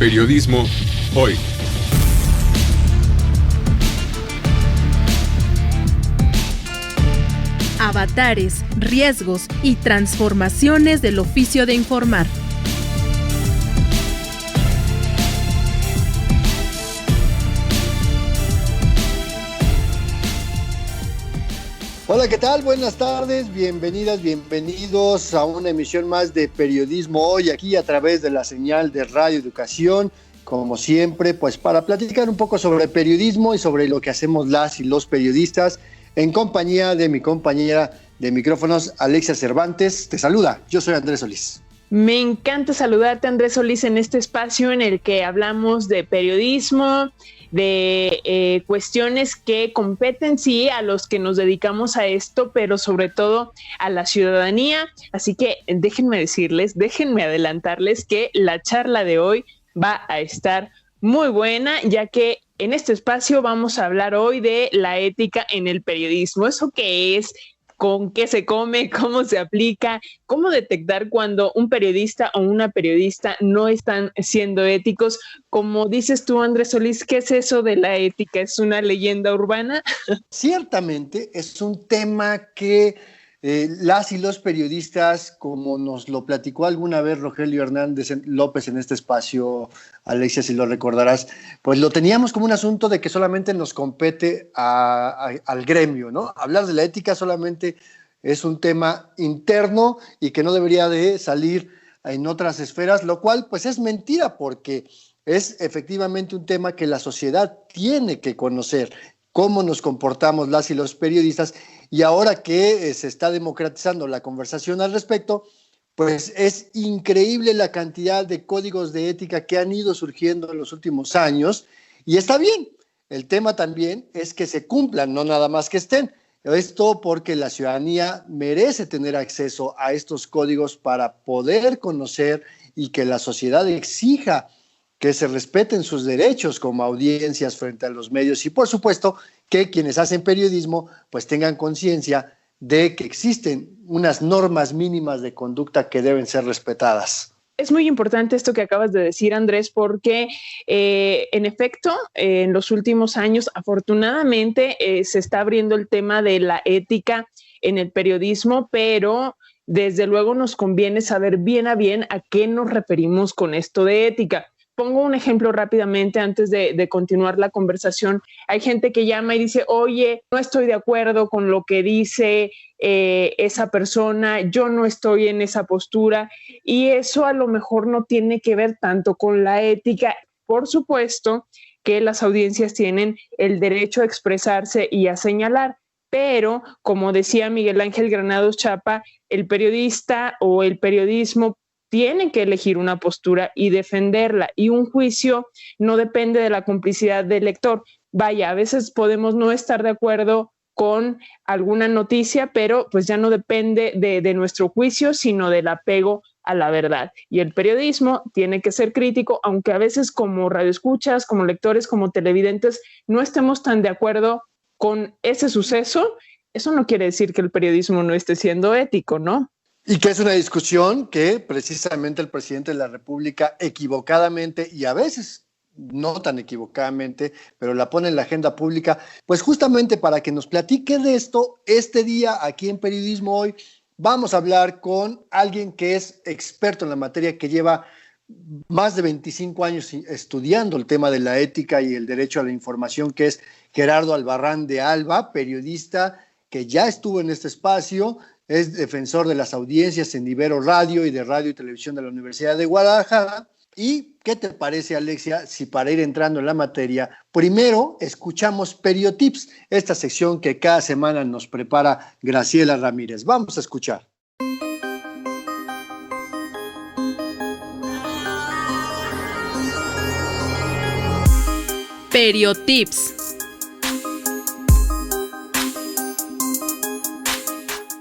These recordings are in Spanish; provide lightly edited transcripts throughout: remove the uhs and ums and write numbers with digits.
Periodismo hoy. Avatares, riesgos y transformaciones del oficio de informar. Hola, ¿qué tal? Buenas tardes, bienvenidas, bienvenidos a una emisión más de Periodismo Hoy, aquí a través de la señal de Radio Educación, como siempre, pues para platicar un poco sobre periodismo y sobre lo que hacemos las y los periodistas, en compañía de mi compañera de micrófonos, Alexia Cervantes. Te saluda, yo soy Andrés Solís. Me encanta saludarte, Andrés Solís, en este espacio en el que hablamos de periodismo, de cuestiones que competen, sí, a los que nos dedicamos a esto, pero sobre todo a la ciudadanía. Así que déjenme adelantarles que la charla de hoy va a estar muy buena, ya que en este espacio vamos a hablar hoy de la ética en el periodismo. ¿Eso qué es? ¿Con qué se come? ¿Cómo se aplica? ¿Cómo detectar cuando un periodista o una periodista no están siendo éticos? Como dices tú, Andrés Solís, ¿qué es eso de la ética? ¿Es una leyenda urbana? Ciertamente es un tema que las y los periodistas, como nos lo platicó alguna vez Rogelio Hernández López en este espacio, Alexia, si lo recordarás, pues lo teníamos como un asunto de que solamente nos compete al gremio, ¿no? Hablar de la ética solamente es un tema interno y que no debería de salir en otras esferas, lo cual pues es mentira, porque es efectivamente un tema que la sociedad tiene que conocer, cómo nos comportamos las y los periodistas. Y ahora que se está democratizando la conversación al respecto, pues es increíble la cantidad de códigos de ética que han ido surgiendo en los últimos años, y está bien. El tema también es que se cumplan, no nada más que estén. Esto porque la ciudadanía merece tener acceso a estos códigos para poder conocer y que la sociedad exija que se respeten sus derechos como audiencias frente a los medios, y por supuesto que quienes hacen periodismo pues tengan conciencia de que existen unas normas mínimas de conducta que deben ser respetadas. Es muy importante esto que acabas de decir, Andrés, porque en efecto, en los últimos años, afortunadamente, se está abriendo el tema de la ética en el periodismo, pero desde luego nos conviene saber bien a qué nos referimos con esto de ética. Pongo un ejemplo rápidamente antes de continuar la conversación. Hay gente que llama y dice, oye, no estoy de acuerdo con lo que dice esa persona, yo no estoy en esa postura, y eso a lo mejor no tiene que ver tanto con la ética. Por supuesto que las audiencias tienen el derecho a expresarse y a señalar, pero como decía Miguel Ángel Granados Chapa, el periodista o el periodismo tienen que elegir una postura y defenderla, y un juicio no depende de la complicidad del lector. Vaya, a veces podemos no estar de acuerdo con alguna noticia, pero pues ya no depende de nuestro juicio, sino del apego a la verdad. Y el periodismo tiene que ser crítico, aunque a veces como radioescuchas, como lectores, como televidentes, no estemos tan de acuerdo con ese suceso. Eso no quiere decir que el periodismo no esté siendo ético, ¿no? Y que es una discusión que precisamente el presidente de la República equivocadamente, y a veces no tan equivocadamente, pero la pone en la agenda pública, pues justamente para que nos platique de esto. Este día aquí en Periodismo Hoy vamos a hablar con alguien que es experto en la materia, que lleva más de 25 años estudiando el tema de la ética y el derecho a la información, que es Gerardo Albarrán de Alba, periodista que ya estuvo en este espacio. Es defensor de las audiencias en Ibero Radio y de Radio y Televisión de la Universidad de Guadalajara. ¿Y qué te parece, Alexia, si para ir entrando en la materia, primero escuchamos Periotips, esta sección que cada semana nos prepara Graciela Ramírez? Vamos a escuchar. Periotips.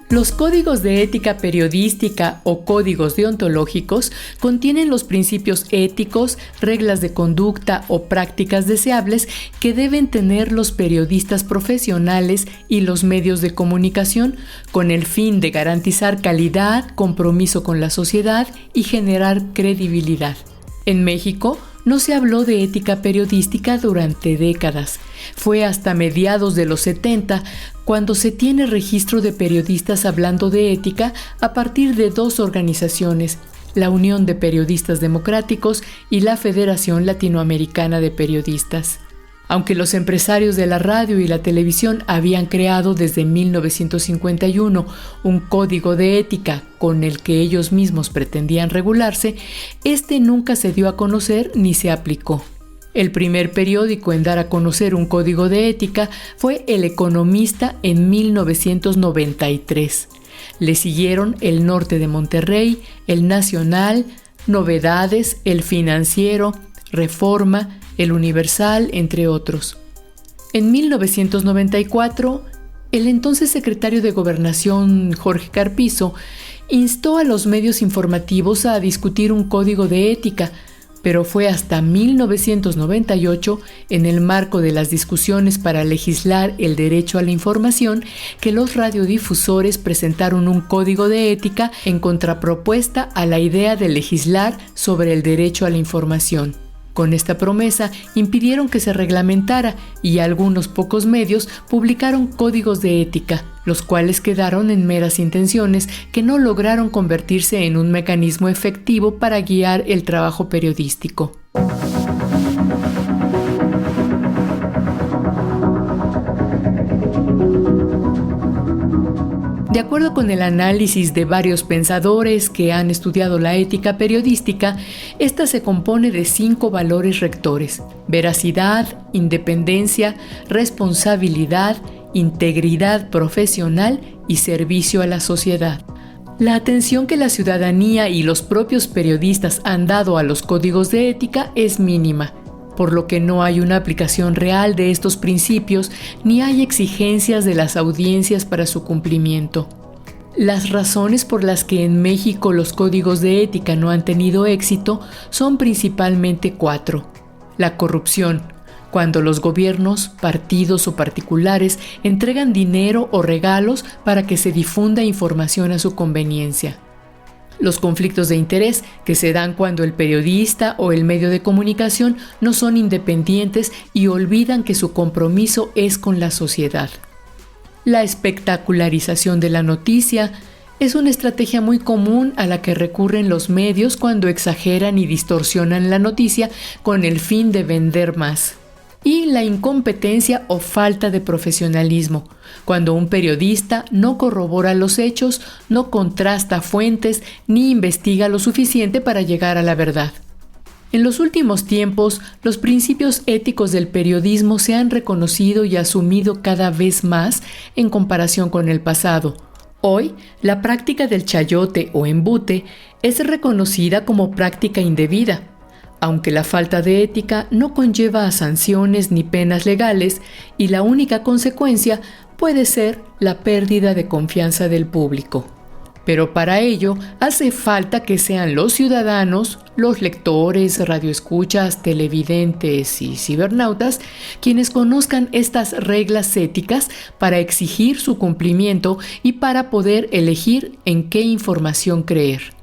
Los códigos de ética periodística o códigos deontológicos contienen los principios éticos, reglas de conducta o prácticas deseables que deben tener los periodistas profesionales y los medios de comunicación con el fin de garantizar calidad, compromiso con la sociedad y generar credibilidad. En México, No se habló de ética periodística durante décadas. Fue hasta mediados de los 70 cuando se tiene registro de periodistas hablando de ética a partir de dos organizaciones, la Unión de Periodistas Democráticos y la Federación Latinoamericana de Periodistas. Aunque los empresarios de la radio y la televisión habían creado desde 1951 un código de ética con el que ellos mismos pretendían regularse, este nunca se dio a conocer ni se aplicó. El primer periódico en dar a conocer un código de ética fue El Economista en 1993. Le siguieron El Norte de Monterrey, El Nacional, Novedades, El Financiero, Reforma, El Universal, entre otros. En 1994, el entonces secretario de Gobernación, Jorge Carpizo, instó a los medios informativos a discutir un código de ética, pero fue hasta 1998, en el marco de las discusiones para legislar el derecho a la información, que los radiodifusores presentaron un código de ética en contrapropuesta a la idea de legislar sobre el derecho a la información. Con esta promesa impidieron que se reglamentara y algunos pocos medios publicaron códigos de ética, los cuales quedaron en meras intenciones que no lograron convertirse en un mecanismo efectivo para guiar el trabajo periodístico. De acuerdo con el análisis de varios pensadores que han estudiado la ética periodística, esta se compone de 5 valores rectores: veracidad, independencia, responsabilidad, integridad profesional y servicio a la sociedad. La atención que la ciudadanía y los propios periodistas han dado a los códigos de ética es mínima, por lo que no hay una aplicación real de estos principios ni hay exigencias de las audiencias para su cumplimiento. Las razones por las que en México los códigos de ética no han tenido éxito son principalmente 4. La corrupción, cuando los gobiernos, partidos o particulares entregan dinero o regalos para que se difunda información a su conveniencia. Los conflictos de interés, que se dan cuando el periodista o el medio de comunicación no son independientes y olvidan que su compromiso es con la sociedad. La espectacularización de la noticia es una estrategia muy común a la que recurren los medios cuando exageran y distorsionan la noticia con el fin de vender más. Y la incompetencia o falta de profesionalismo, cuando un periodista no corrobora los hechos, no contrasta fuentes ni investiga lo suficiente para llegar a la verdad. En los últimos tiempos, los principios éticos del periodismo se han reconocido y asumido cada vez más en comparación con el pasado. Hoy, la práctica del chayote o embute es reconocida como práctica indebida, aunque la falta de ética no conlleva a sanciones ni penas legales y la única consecuencia puede ser la pérdida de confianza del público. Pero para ello hace falta que sean los ciudadanos, los lectores, radioescuchas, televidentes y cibernautas quienes conozcan estas reglas éticas para exigir su cumplimiento y para poder elegir en qué información creer.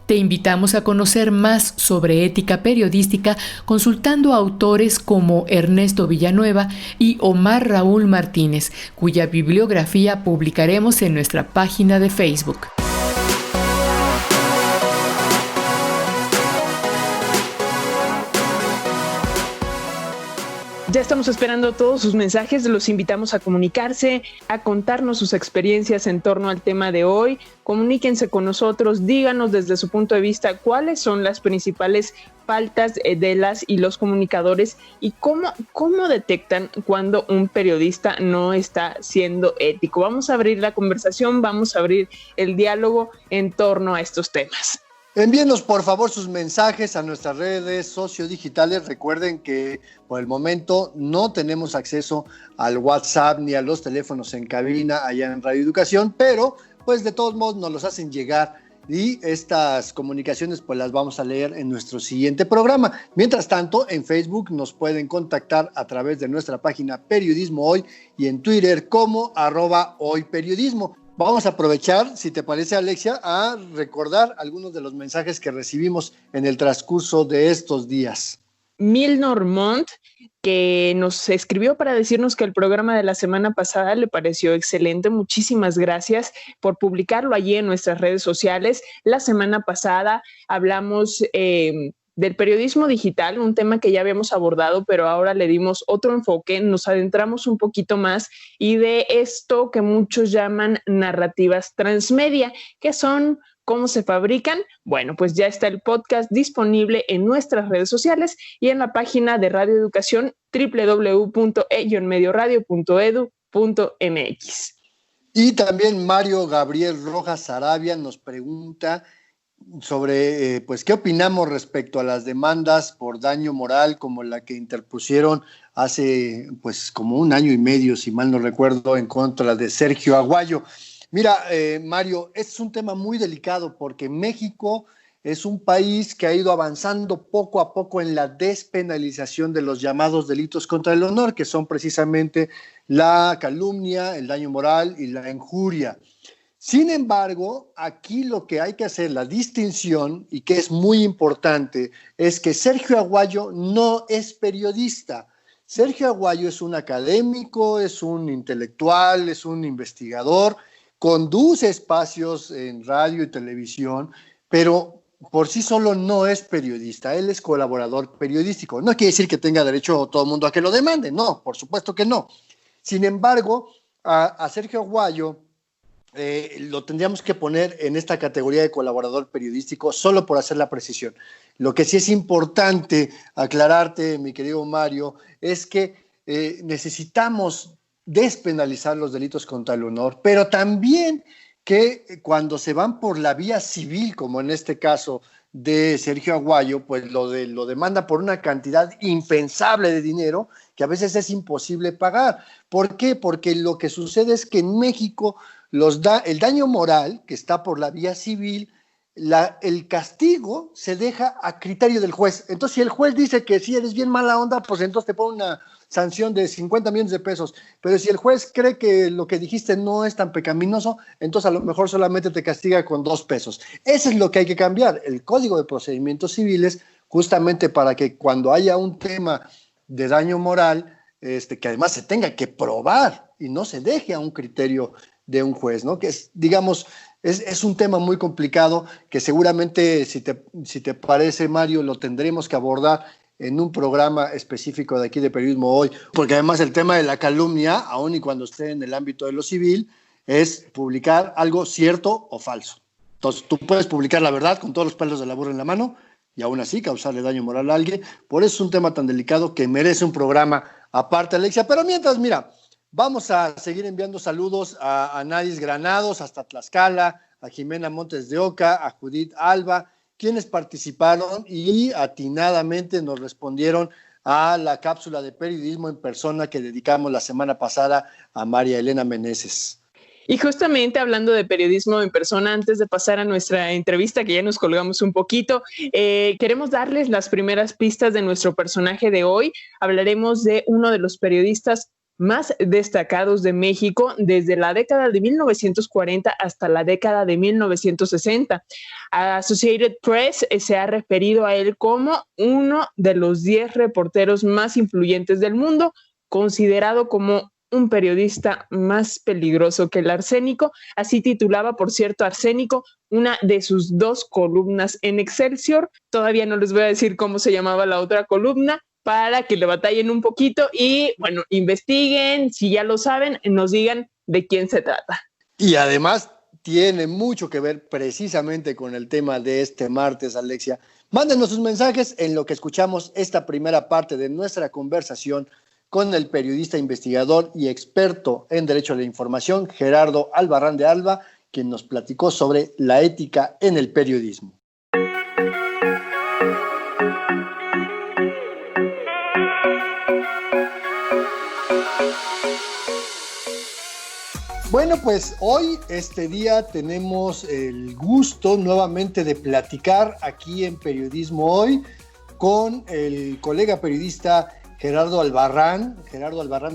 Te invitamos a conocer más sobre ética periodística consultando a autores como Ernesto Villanueva y Omar Raúl Martínez, cuya bibliografía publicaremos en nuestra página de Facebook. Ya estamos esperando todos sus mensajes, los invitamos a comunicarse, a contarnos sus experiencias en torno al tema de hoy. Comuníquense con nosotros, díganos desde su punto de vista cuáles son las principales faltas de las y los comunicadores y cómo detectan cuando un periodista no está siendo ético. Vamos a abrir la conversación, vamos a abrir el diálogo en torno a estos temas. Envíenos por favor sus mensajes a nuestras redes sociodigitales. Recuerden que por el momento no tenemos acceso al WhatsApp ni a los teléfonos en cabina allá en Radio Educación, pero pues de todos modos nos los hacen llegar y estas comunicaciones pues las vamos a leer en nuestro siguiente programa. Mientras tanto, en Facebook nos pueden contactar a través de nuestra página Periodismo Hoy y en Twitter como @hoyperiodismo. Vamos a aprovechar, si te parece, Alexia, a recordar algunos de los mensajes que recibimos en el transcurso de estos días. Milnor Montt, que nos escribió para decirnos que el programa de la semana pasada le pareció excelente. Muchísimas gracias por publicarlo allí en nuestras redes sociales. La semana pasada hablamos del periodismo digital, un tema que ya habíamos abordado, pero ahora le dimos otro enfoque, nos adentramos un poquito más y de esto que muchos llaman narrativas transmedia, que son ¿cómo se fabrican? Bueno, pues ya está el podcast disponible en nuestras redes sociales y en la página de Radio Educación www.medioradio.edu.mx. Y también Mario Gabriel Rojas Sarabia nos pregunta sobre pues qué opinamos respecto a las demandas por daño moral como la que interpusieron hace pues como un año y medio, si mal no recuerdo, en contra de Sergio Aguayo. Mira, Mario, es un tema muy delicado porque México es un país que ha ido avanzando poco a poco en la despenalización de los llamados delitos contra el honor, que son precisamente la calumnia, el daño moral y la injuria. Sin embargo, aquí lo que hay que hacer, la distinción, y que es muy importante, es que Sergio Aguayo no es periodista. Sergio Aguayo es un académico, es un intelectual, es un investigador, conduce espacios en radio y televisión, pero por sí solo no es periodista, él es colaborador periodístico. No quiere decir que tenga derecho todo el mundo a que lo demande, no, por supuesto que no. Sin embargo, a Sergio Aguayo lo tendríamos que poner en esta categoría de colaborador periodístico solo por hacer la precisión. Lo que sí es importante aclararte, mi querido Mario, es que necesitamos despenalizar los delitos contra el honor, pero también que cuando se van por la vía civil, como en este caso de Sergio Aguayo, pues lo demanda por una cantidad impensable de dinero que a veces es imposible pagar. ¿Por qué? Porque lo que sucede es que en México el daño moral, que está por la vía civil, el castigo se deja a criterio del juez. Entonces, si el juez dice que si eres bien mala onda, pues entonces te pone una sanción de 50 millones de pesos. Pero si el juez cree que lo que dijiste no es tan pecaminoso, entonces a lo mejor solamente te castiga con 2 pesos. Eso es lo que hay que cambiar, el Código de Procedimientos Civiles, justamente para que cuando haya un tema de daño moral, que además se tenga que probar y no se deje a un criterio de un juez, ¿no? Que es, digamos, es un tema muy complicado que seguramente, si te parece, Mario, lo tendremos que abordar en un programa específico de aquí de Periodismo Hoy, porque además el tema de la calumnia, aun y cuando esté en el ámbito de lo civil, es publicar algo cierto o falso. Entonces, tú puedes publicar la verdad con todos los pelos de la burra en la mano y aún así causarle daño moral a alguien. Por eso es un tema tan delicado que merece un programa aparte, Alexia. Pero mientras, mira, vamos a seguir enviando saludos a Nadis Granados hasta Tlaxcala, a Jimena Montes de Oca, a Judith Alba, quienes participaron y atinadamente nos respondieron a la cápsula de periodismo en persona que dedicamos la semana pasada a María Elena Meneses. Y justamente hablando de periodismo en persona, antes de pasar a nuestra entrevista, que ya nos colgamos un poquito, queremos darles las primeras pistas de nuestro personaje de hoy. Hablaremos de uno de los periodistas más destacados de México desde la década de 1940 hasta la década de 1960. Associated Press se ha referido a él como uno de los 10 reporteros más influyentes del mundo, considerado como un periodista más peligroso que el arsénico. Así titulaba, por cierto, Arsénico, una de sus 2 columnas en Excelsior. Todavía no les voy a decir cómo se llamaba la otra columna, para que le batallen un poquito y, bueno, investiguen, si ya lo saben, nos digan de quién se trata. Y además tiene mucho que ver precisamente con el tema de este martes, Alexia. Mándenos sus mensajes en lo que escuchamos esta primera parte de nuestra conversación con el periodista investigador y experto en Derecho a la Información, Gerardo Albarrán de Alba, quien nos platicó sobre la ética en el periodismo. Bueno, pues hoy, este día, tenemos el gusto nuevamente de platicar aquí en Periodismo Hoy con el colega periodista Gerardo Albarrán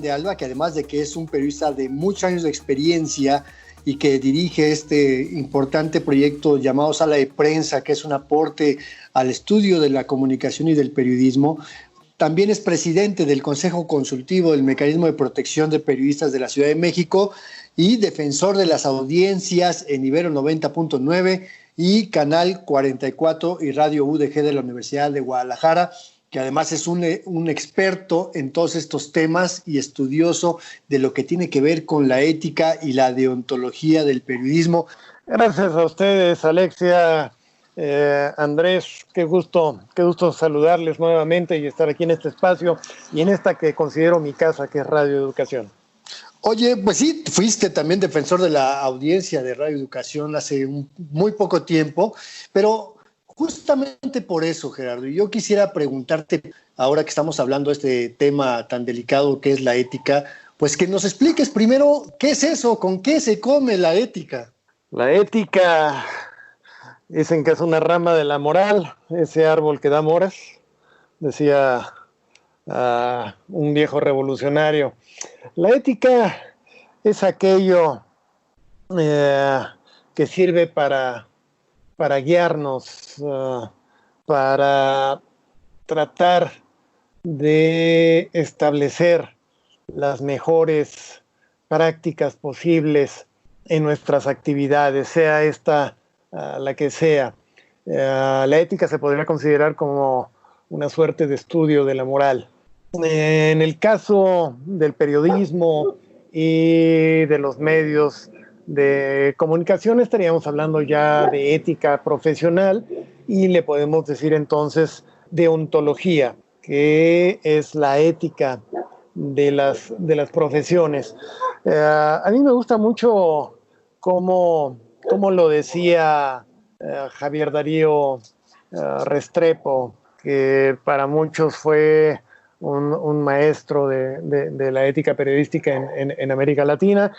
de Alba, que además de que es un periodista de muchos años de experiencia y que dirige este importante proyecto llamado Sala de Prensa, que es un aporte al estudio de la comunicación y del periodismo, también es presidente del Consejo Consultivo del Mecanismo de Protección de Periodistas de la Ciudad de México y defensor de las audiencias en Ibero 90.9 y Canal 44 y Radio UDG de la Universidad de Guadalajara, que además es un experto en todos estos temas y estudioso de lo que tiene que ver con la ética y la deontología del periodismo. Gracias a ustedes, Alexia, Andrés, qué gusto saludarles nuevamente y estar aquí en este espacio y en esta que considero mi casa, que es Radio Educación. Oye, pues sí, fuiste también defensor de la audiencia de Radio Educación hace muy poco tiempo, pero justamente por eso, Gerardo, yo quisiera preguntarte, ahora que estamos hablando de este tema tan delicado que es la ética, pues que nos expliques primero qué es eso, con qué se come la ética. La ética, dicen que es una rama de la moral, ese árbol que da moras, decía un viejo revolucionario. La ética es aquello que sirve para guiarnos, para tratar de establecer las mejores prácticas posibles en nuestras actividades, sea esta la que sea. La ética se podría considerar como una suerte de estudio de la moral. En el caso del periodismo y de los medios de comunicación estaríamos hablando ya de ética profesional y le podemos decir entonces deontología, que es la ética de las profesiones. A mí me gusta mucho cómo lo decía Javier Darío Restrepo, que para muchos fue un maestro de la ética periodística en América Latina.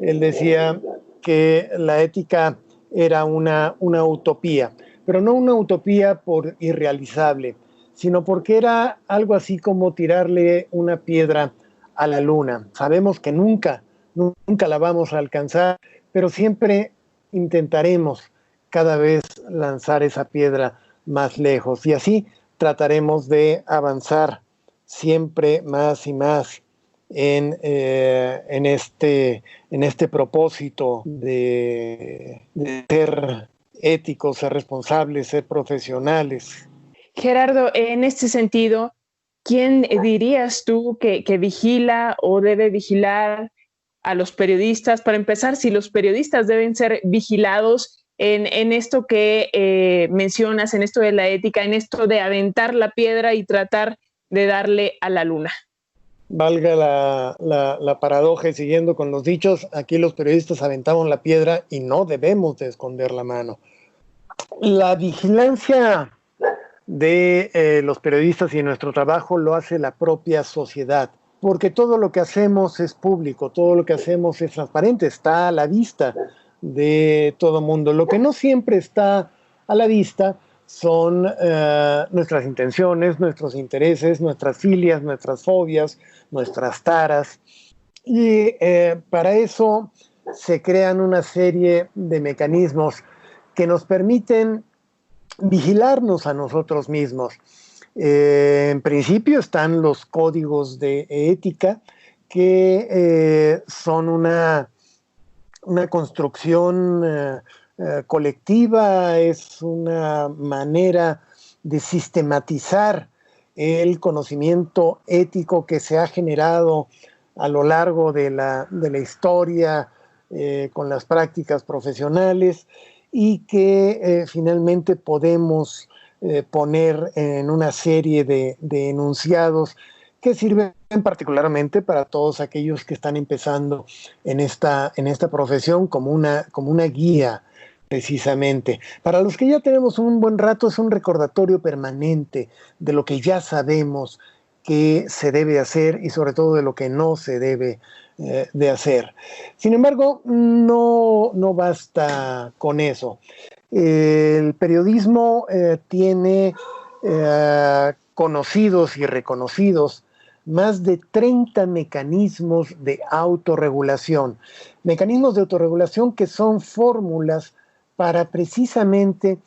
Él decía que la ética era una utopía, pero no una utopía por irrealizable, sino porque era algo así como tirarle una piedra a la luna. Sabemos que nunca la vamos a alcanzar, pero siempre intentaremos cada vez lanzar esa piedra más lejos y así trataremos de avanzar siempre más y más en este propósito de ser éticos, ser responsables, ser profesionales. Gerardo, en este sentido, ¿quién dirías tú que vigila o debe vigilar a los periodistas? Para empezar, si los periodistas deben ser vigilados en esto que mencionas, en esto de la ética, en esto de aventar la piedra y tratar de darle a la luna. Valga la paradoja y siguiendo con los dichos, aquí los periodistas aventamos la piedra y no debemos de esconder la mano. La vigilancia de los periodistas y nuestro trabajo lo hace la propia sociedad, porque todo lo que hacemos es público, todo lo que hacemos es transparente, está a la vista de todo mundo. Lo que no siempre está a la vista son nuestras intenciones, nuestros intereses, nuestras filias, nuestras fobias, nuestras taras. Y para eso se crean una serie de mecanismos que nos permiten vigilarnos a nosotros mismos. En principio están los códigos de ética, que son una construcción colectiva, es una manera de sistematizar el conocimiento ético que se ha generado a lo largo de la historia con las prácticas profesionales y que finalmente podemos poner en una serie de enunciados que sirven particularmente para todos aquellos que están empezando en esta profesión como una guía, precisamente. Para los que ya tenemos un buen rato, es un recordatorio permanente de lo que ya sabemos que se debe hacer y sobre todo de lo que no se debe de hacer. Sin embargo, no basta con eso. El periodismo tiene conocidos y reconocidos más de 30 mecanismos de autorregulación. Mecanismos de autorregulación que son fórmulas para precisamente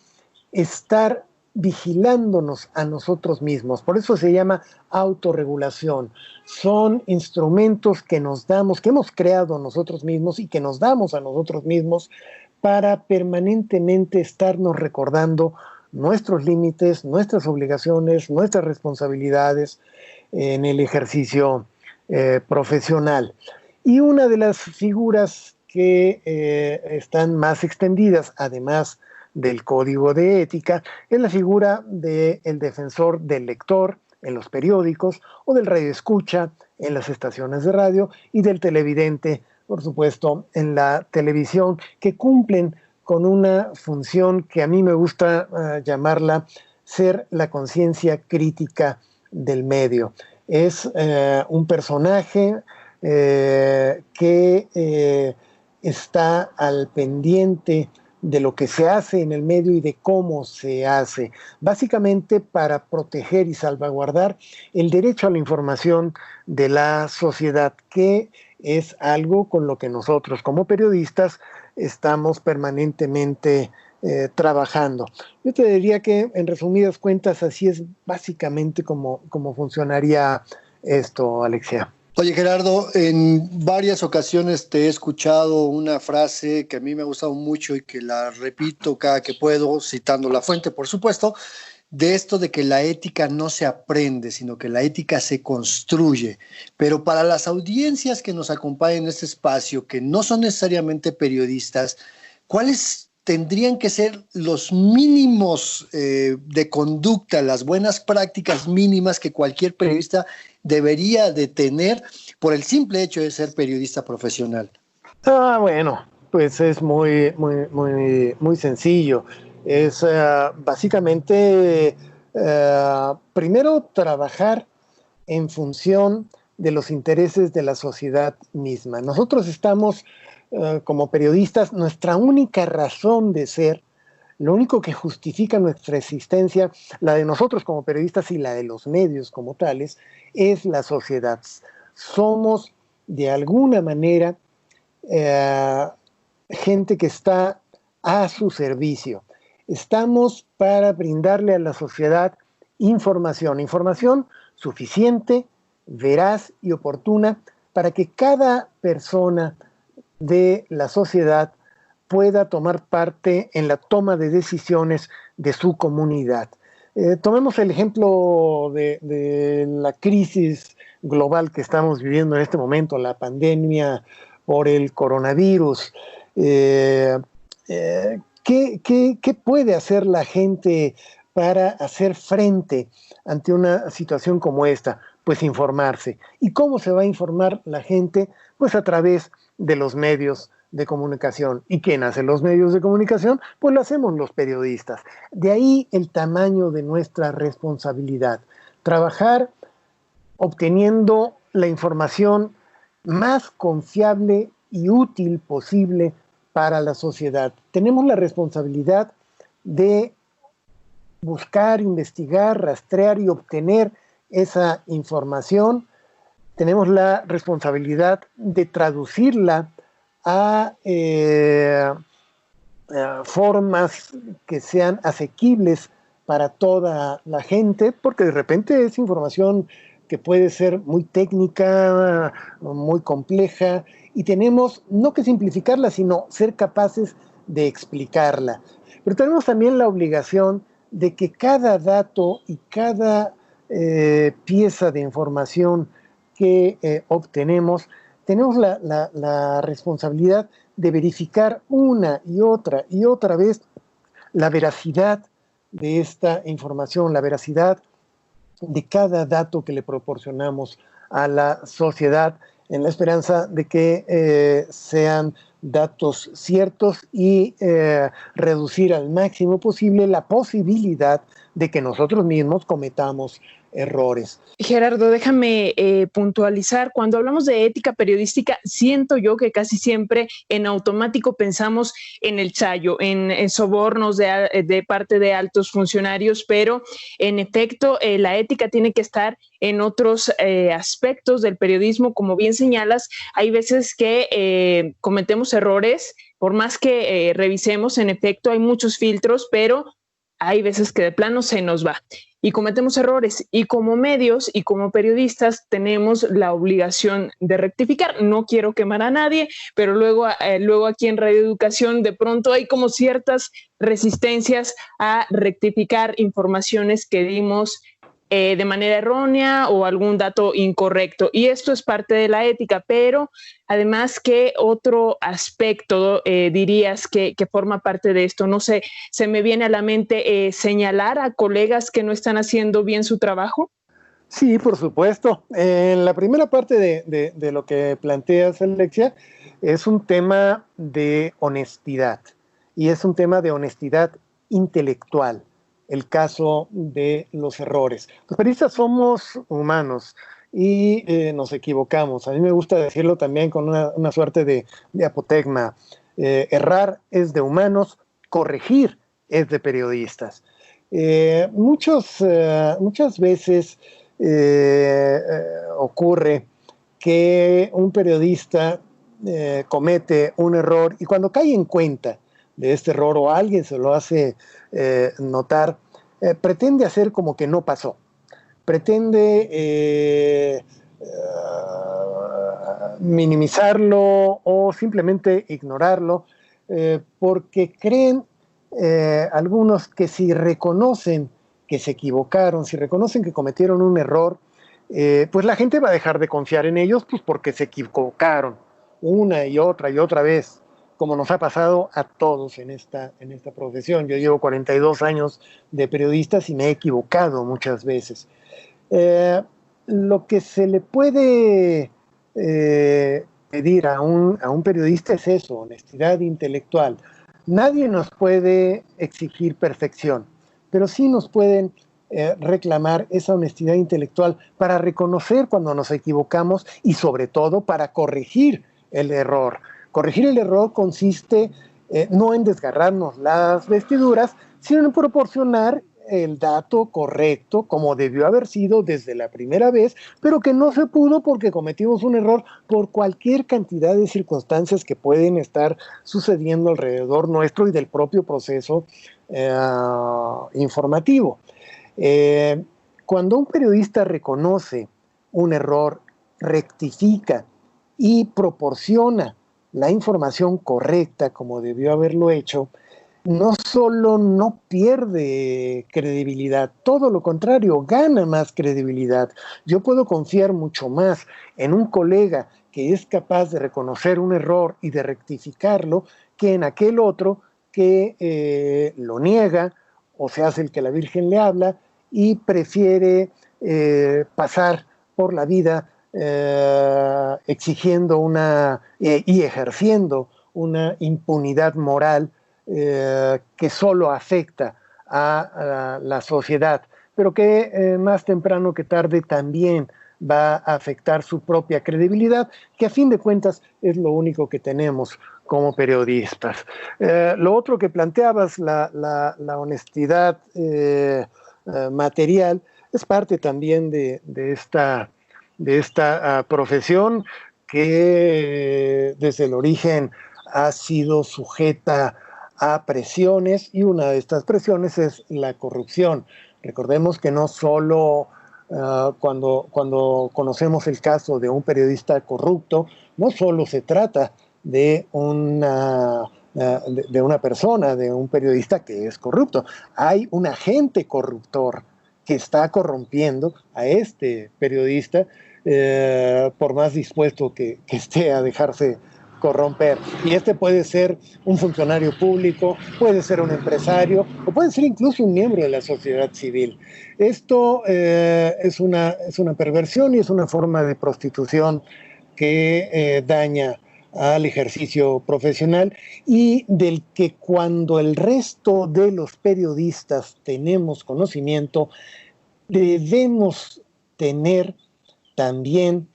estar vigilándonos a nosotros mismos. Por eso se llama autorregulación. Son instrumentos que nos damos, que hemos creado nosotros mismos y que nos damos a nosotros mismos para permanentemente estarnos recordando nuestros límites, nuestras obligaciones, nuestras responsabilidades en el ejercicio profesional. Y una de las figuras que están más extendidas, además del código de ética, es la figura del defensor del lector en los periódicos o del radioescucha en las estaciones de radio y del televidente, por supuesto, en la televisión, que cumplen con una función que a mí me gusta llamarla ser la conciencia crítica del medio. Es un personaje que está al pendiente de lo que se hace en el medio y de cómo se hace, básicamente para proteger y salvaguardar el derecho a la información de la sociedad, que es algo con lo que nosotros como periodistas estamos permanentemente trabajando. Yo te diría que, en resumidas cuentas, así es básicamente como funcionaría esto, Alexia. Oye, Gerardo, en varias ocasiones te he escuchado una frase que a mí me ha gustado mucho y que la repito cada que puedo, citando la fuente, por supuesto, de esto de que la ética no se aprende, sino que la ética se construye. Pero para las audiencias que nos acompañan en este espacio, que no son necesariamente periodistas, ¿cuáles tendrían que ser los mínimos de conducta, las buenas prácticas mínimas que cualquier periodista debería de tener por el simple hecho de ser periodista profesional? Bueno, pues es muy sencillo. Es básicamente, primero, trabajar en función de los intereses de la sociedad misma. Nosotros estamos, como periodistas, nuestra única razón de ser, lo único que justifica nuestra existencia, la de nosotros como periodistas y la de los medios como tales, es la sociedad. Somos, de alguna manera, gente que está a su servicio. Estamos para brindarle a la sociedad información suficiente, veraz y oportuna para que cada persona de la sociedad pueda tomar parte en la toma de decisiones de su comunidad. Tomemos el ejemplo de la crisis global que estamos viviendo en este momento, la pandemia por el coronavirus. ¿Qué puede hacer la gente para hacer frente ante una situación como esta? Pues informarse. ¿Y cómo se va a informar la gente? Pues a través de los medios de comunicación. ¿Y quién hace los medios de comunicación? Pues lo hacemos los periodistas. De ahí el tamaño de nuestra responsabilidad. Trabajar obteniendo la información más confiable y útil posible para la sociedad. Tenemos la responsabilidad de buscar, investigar, rastrear y obtener esa información. Tenemos la responsabilidad de traducirla a formas que sean asequibles para toda la gente, porque de repente es información que puede ser muy técnica, muy compleja, y tenemos no que simplificarla, sino ser capaces de explicarla. Pero tenemos también la obligación de que cada dato y cada pieza de información que obtenemos, tenemos la responsabilidad de verificar una y otra vez la veracidad de esta información, la veracidad de cada dato que le proporcionamos a la sociedad, en la esperanza de que sean datos ciertos y reducir al máximo posible la posibilidad de que nosotros mismos cometamos errores. Gerardo, déjame puntualizar. Cuando hablamos de ética periodística, siento yo que casi siempre en automático pensamos en el chayo, en sobornos de parte de altos funcionarios, pero en efecto la ética tiene que estar en otros aspectos del periodismo. Como bien señalas, hay veces que cometemos errores, por más que revisemos, en efecto hay muchos filtros, pero hay veces que de plano se nos va y cometemos errores, y como medios y como periodistas tenemos la obligación de rectificar. No quiero quemar a nadie, pero luego aquí en Radio Educación de pronto hay como ciertas resistencias a rectificar informaciones que dimos de manera errónea o algún dato incorrecto, y esto es parte de la ética. Pero además, ¿qué otro aspecto dirías que forma parte de esto? No sé, se me viene a la mente señalar a colegas que no están haciendo bien su trabajo. Sí, por supuesto. En la primera parte de lo que planteas, Alexia, es un tema de honestidad, y es un tema de honestidad intelectual. El caso de los errores. Los periodistas somos humanos y nos equivocamos. A mí me gusta decirlo también con una suerte de apotegma. Errar es de humanos, corregir es de periodistas. Muchas veces ocurre que un periodista comete un error, y cuando cae en cuenta de este error o alguien se lo hace notar, pretende hacer como que no pasó, pretende minimizarlo o simplemente ignorarlo, porque creen algunos que si reconocen que se equivocaron, si reconocen que cometieron un error, pues la gente va a dejar de confiar en ellos, pues porque se equivocaron una y otra vez, como nos ha pasado a todos en esta profesión. Yo llevo 42 años de periodistas y me he equivocado muchas veces. Lo que se le puede pedir a un periodista es eso, honestidad intelectual. Nadie nos puede exigir perfección, pero sí nos pueden reclamar esa honestidad intelectual para reconocer cuando nos equivocamos y sobre todo para corregir el error. Corregir el error consiste no en desgarrarnos las vestiduras, sino en proporcionar el dato correcto, como debió haber sido desde la primera vez, pero que no se pudo porque cometimos un error por cualquier cantidad de circunstancias que pueden estar sucediendo alrededor nuestro y del propio proceso informativo. Cuando un periodista reconoce un error, rectifica y proporciona la información correcta como debió haberlo hecho, no solo no pierde credibilidad, todo lo contrario, gana más credibilidad. Yo puedo confiar mucho más en un colega que es capaz de reconocer un error y de rectificarlo que en aquel otro que lo niega o se hace el que la Virgen le habla y prefiere pasar por la vida exigiendo y ejerciendo una impunidad moral que solo afecta a la sociedad, pero que más temprano que tarde también va a afectar su propia credibilidad, que a fin de cuentas es lo único que tenemos como periodistas. Lo otro que planteabas, la honestidad material, es parte también de esta profesión que desde el origen ha sido sujeta a presiones, y una de estas presiones es la corrupción. Recordemos que no solo cuando conocemos el caso de un periodista corrupto, no solo se trata de una persona, de un periodista que es corrupto. Hay un agente corruptor que está corrompiendo a este periodista, por más dispuesto que esté a dejarse corromper. Y este puede ser un funcionario público, puede ser un empresario, o puede ser incluso un miembro de la sociedad civil. Esto es una perversión y es una forma de prostitución que daña al ejercicio profesional, y del que cuando el resto de los periodistas tenemos conocimiento, debemos tener también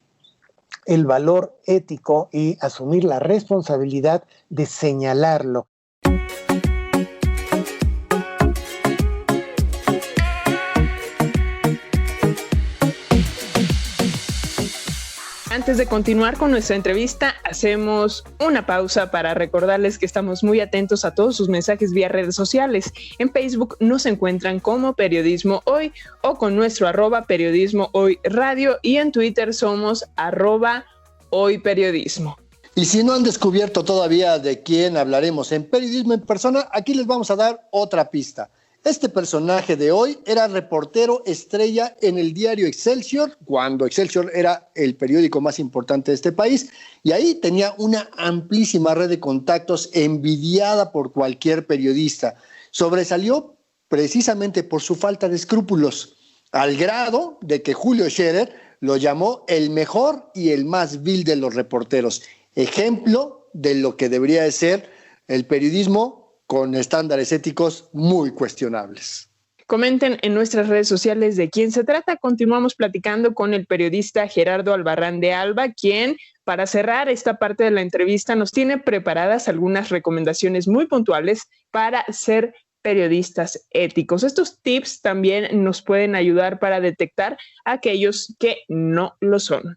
el valor ético y asumir la responsabilidad de señalarlo. Antes de continuar con nuestra entrevista, hacemos una pausa para recordarles que estamos muy atentos a todos sus mensajes vía redes sociales. En Facebook nos encuentran como Periodismo Hoy o con nuestro @Periodismo Hoy Radio, y en Twitter somos @HoyPeriodismo. Y si no han descubierto todavía de quién hablaremos en Periodismo en Persona, aquí les vamos a dar otra pista. Este personaje de hoy era reportero estrella en el diario Excelsior, cuando Excelsior era el periódico más importante de este país, y ahí tenía una amplísima red de contactos envidiada por cualquier periodista. Sobresalió precisamente por su falta de escrúpulos, al grado de que Julio Scherer lo llamó el mejor y el más vil de los reporteros, ejemplo de lo que debería de ser el periodismo con estándares éticos muy cuestionables. Comenten en nuestras redes sociales de quién se trata. Continuamos platicando con el periodista Gerardo Albarrán de Alba, quien, para cerrar esta parte de la entrevista, nos tiene preparadas algunas recomendaciones muy puntuales para ser periodistas éticos. Estos tips también nos pueden ayudar para detectar a aquellos que no lo son.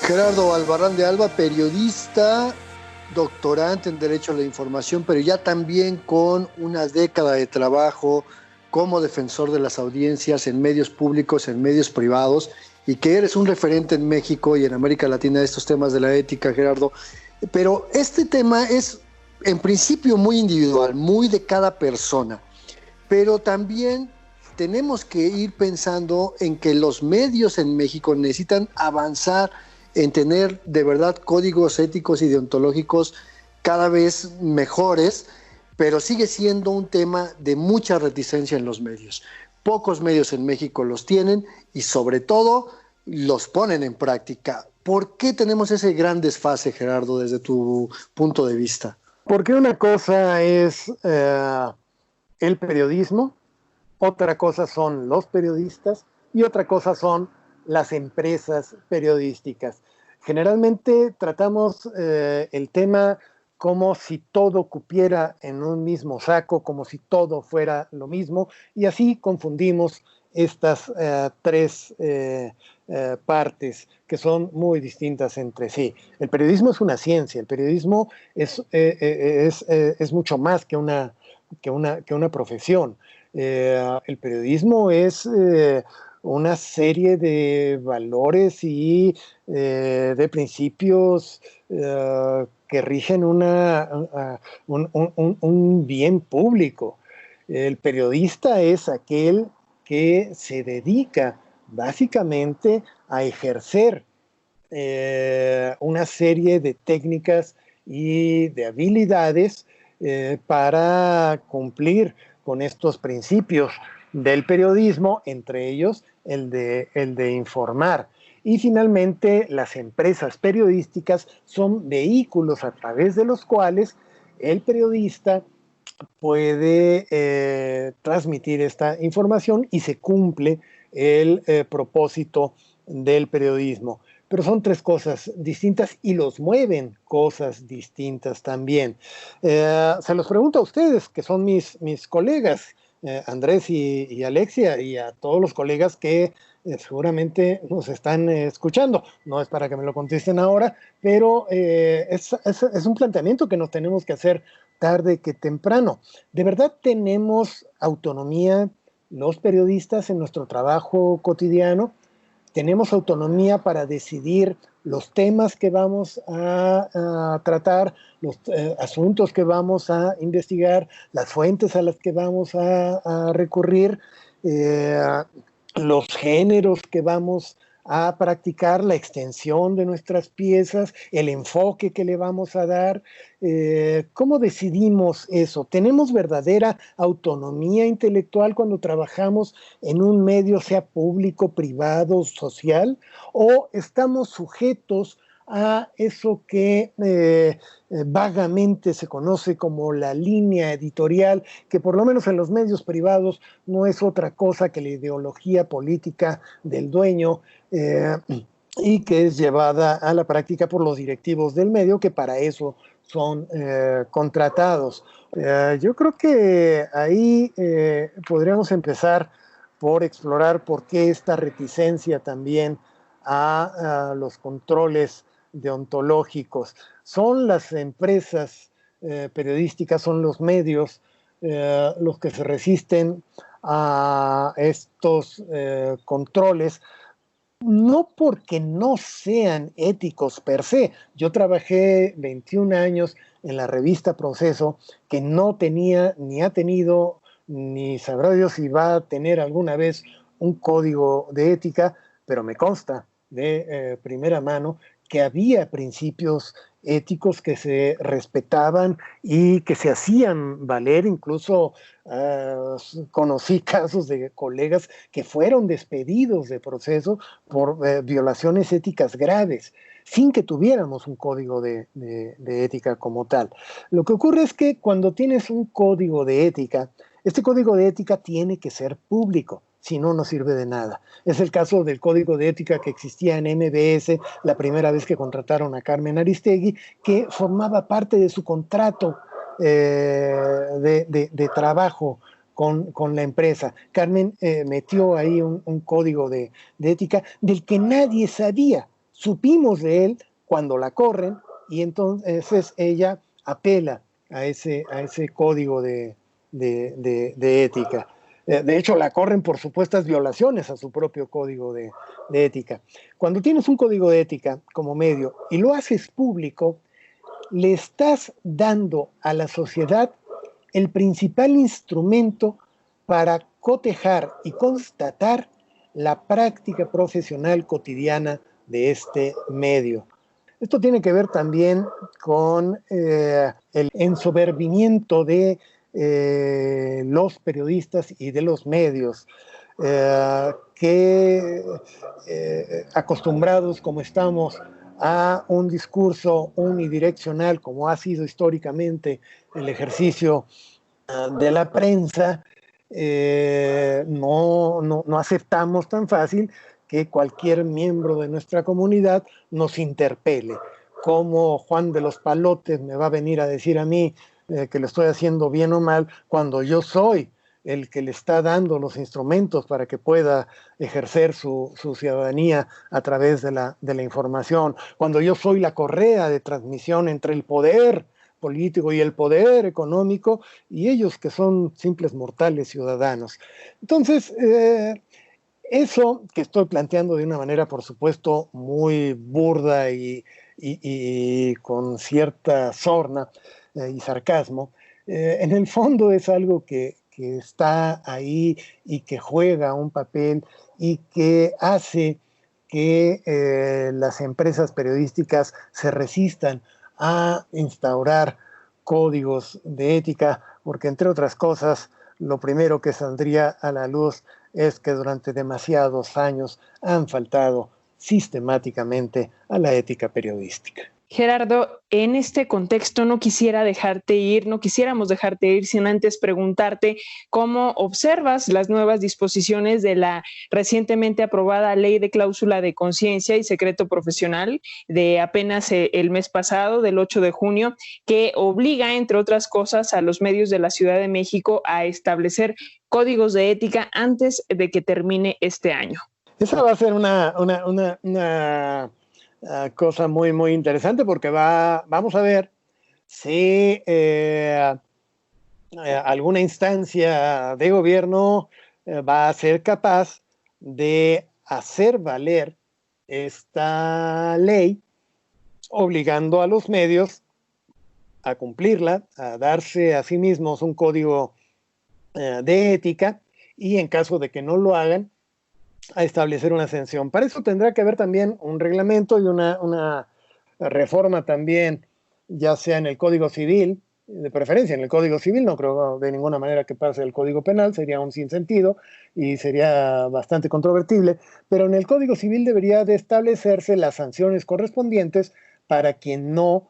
Gerardo Albarrán de Alba, periodista, doctorante en Derecho a la Información, pero ya también con una década de trabajo como defensor de las audiencias en medios públicos, en medios privados, y que eres un referente en México y en América Latina de estos temas de la ética, Gerardo. Pero este tema es, en principio, muy individual, muy de cada persona, pero también tenemos que ir pensando en que los medios en México necesitan avanzar en tener de verdad códigos éticos y deontológicos cada vez mejores, pero sigue siendo un tema de mucha reticencia en los medios. Pocos medios en México los tienen y sobre todo los ponen en práctica. ¿Por qué tenemos ese gran desfase, Gerardo, desde tu punto de vista? Porque una cosa es el periodismo, otra cosa son los periodistas y otra cosa son las empresas periodísticas. Generalmente tratamos el tema como si todo cupiera en un mismo saco, como si todo fuera lo mismo, y así confundimos estas tres partes que son muy distintas entre sí. El periodismo es una ciencia, el periodismo es mucho más que una profesión. El periodismo es una serie de valores y de principios que rigen un bien público. El periodista es aquel que se dedica básicamente a ejercer una serie de técnicas y de habilidades para cumplir con estos principios del periodismo, entre ellos el de informar. Y finalmente, las empresas periodísticas son vehículos a través de los cuales el periodista puede transmitir esta información y se cumple el propósito del periodismo. Pero son tres cosas distintas y los mueven cosas distintas también. Se los pregunto a ustedes, que son mis colegas, Andrés y Alexia, y a todos los colegas que seguramente nos están escuchando. No es para que me lo contesten ahora, pero es un planteamiento que nos tenemos que hacer tarde que temprano. ¿De verdad tenemos autonomía los periodistas en nuestro trabajo cotidiano? ¿Tenemos autonomía para decidir los temas que vamos a tratar, los asuntos que vamos a investigar, las fuentes a las que vamos a recurrir, los géneros que vamos a practicar, la extensión de nuestras piezas, el enfoque que le vamos a dar? ¿Cómo decidimos eso? ¿Tenemos verdadera autonomía intelectual cuando trabajamos en un medio, sea público, privado, social? ¿O estamos sujetos a eso que vagamente se conoce como la línea editorial, que por lo menos en los medios privados no es otra cosa que la ideología política del dueño, y que es llevada a la práctica por los directivos del medio, que para eso son contratados. Yo creo que ahí podríamos empezar por explorar por qué esta reticencia también a los controles deontológicos. Son las empresas periodísticas, son los medios los que se resisten a estos controles, no porque no sean éticos per se. Yo trabajé 21 años en la revista Proceso, que no tenía, ni ha tenido, ni sabrá Dios si va a tener alguna vez un código de ética, pero me consta de primera mano que había principios éticos que se respetaban y que se hacían valer. Incluso conocí casos de colegas que fueron despedidos de Proceso por violaciones éticas graves, sin que tuviéramos un código de ética como tal. Lo que ocurre es que cuando tienes un código de ética, este código de ética tiene que ser público, si no, no sirve de nada. Es el caso del código de ética que existía en MBS la primera vez que contrataron a Carmen Aristegui, que formaba parte de su contrato de trabajo con la empresa. Carmen metió ahí un código de ética del que nadie sabía. Supimos de él cuando la corren y entonces ella apela a ese código de ética. De hecho, la corren por supuestas violaciones a su propio código de ética. Cuando tienes un código de ética como medio y lo haces público, le estás dando a la sociedad el principal instrumento para cotejar y constatar la práctica profesional cotidiana de este medio. Esto tiene que ver también con el ensoberbimiento de los periodistas y de los medios, que acostumbrados como estamos a un discurso unidireccional, como ha sido históricamente el ejercicio de la prensa, no aceptamos tan fácil que cualquier miembro de nuestra comunidad nos interpele. Como Juan de los Palotes me va a venir a decir a mí que lo estoy haciendo bien o mal, cuando yo soy el que le está dando los instrumentos para que pueda ejercer su ciudadanía a través de la información, cuando yo soy la correa de transmisión entre el poder político y el poder económico, y ellos que son simples mortales ciudadanos. Entonces, eso que estoy planteando de una manera, por supuesto, muy burda y con cierta sorna y sarcasmo, en el fondo es algo que está ahí y que juega un papel y que hace que las empresas periodísticas se resistan a instaurar códigos de ética, porque entre otras cosas, lo primero que saldría a la luz es que durante demasiados años han faltado sistemáticamente a la ética periodística. Gerardo, en este contexto no quisiéramos dejarte ir sin antes preguntarte cómo observas las nuevas disposiciones de la recientemente aprobada Ley de Cláusula de Conciencia y Secreto Profesional de apenas el mes pasado, del 8 de junio, que obliga, entre otras cosas, a los medios de la Ciudad de México a establecer códigos de ética antes de que termine este año. Esa va a ser una cosa muy, muy interesante, porque vamos a ver si alguna instancia de gobierno va a ser capaz de hacer valer esta ley, obligando a los medios a cumplirla, a darse a sí mismos un código de ética, y en caso de que no lo hagan, a establecer una sanción. Para eso tendrá que haber también un reglamento y una reforma también, ya sea en el Código Civil, de preferencia en el Código Civil. No creo de ninguna manera que pase el Código Penal, sería un sinsentido y sería bastante controvertible, pero en el Código Civil debería de establecerse las sanciones correspondientes para quien no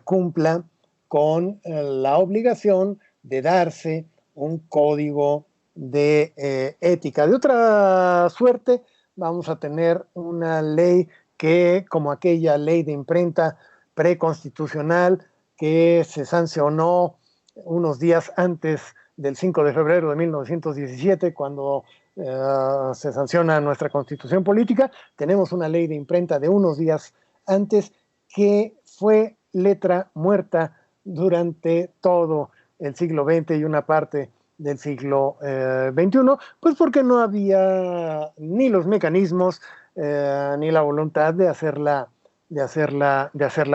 cumpla con la obligación de darse un código de ética. De otra suerte, vamos a tener una ley que, como aquella ley de imprenta preconstitucional que se sancionó unos días antes del 5 de febrero de 1917, cuando se sanciona nuestra constitución política, tenemos una ley de imprenta de unos días antes que fue letra muerta durante todo el siglo XX y una parte del siglo XXI, pues porque no había ni los mecanismos ni la voluntad de hacerla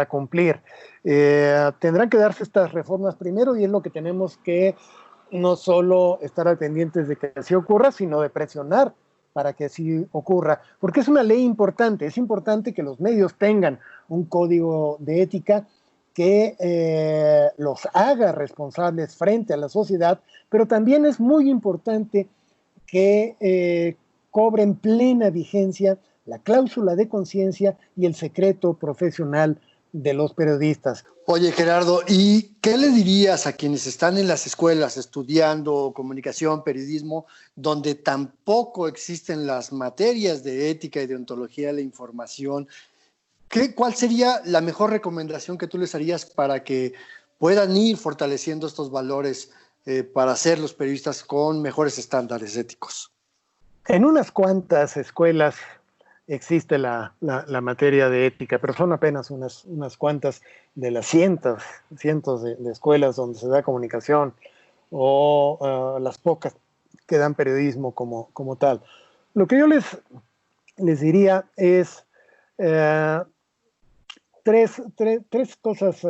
cumplir. Tendrán que darse estas reformas primero, y es lo que tenemos que no solo estar al pendientes de que así ocurra, sino de presionar para que así ocurra, porque es una ley importante. Es importante que los medios tengan un código de ética que los haga responsables frente a la sociedad, pero también es muy importante que cobren plena vigencia la cláusula de conciencia y el secreto profesional de los periodistas. Oye, Gerardo, ¿y qué le dirías a quienes están en las escuelas estudiando comunicación, periodismo, donde tampoco existen las materias de ética y de ontología de la información? ¿Cuál sería la mejor recomendación que tú les harías para que puedan ir fortaleciendo estos valores para ser los periodistas con mejores estándares éticos? En unas cuantas escuelas existe la materia de ética, pero son apenas unas cuantas de las cientos de escuelas donde se da comunicación, o las pocas que dan periodismo como tal. Lo que yo les diría es tres cosas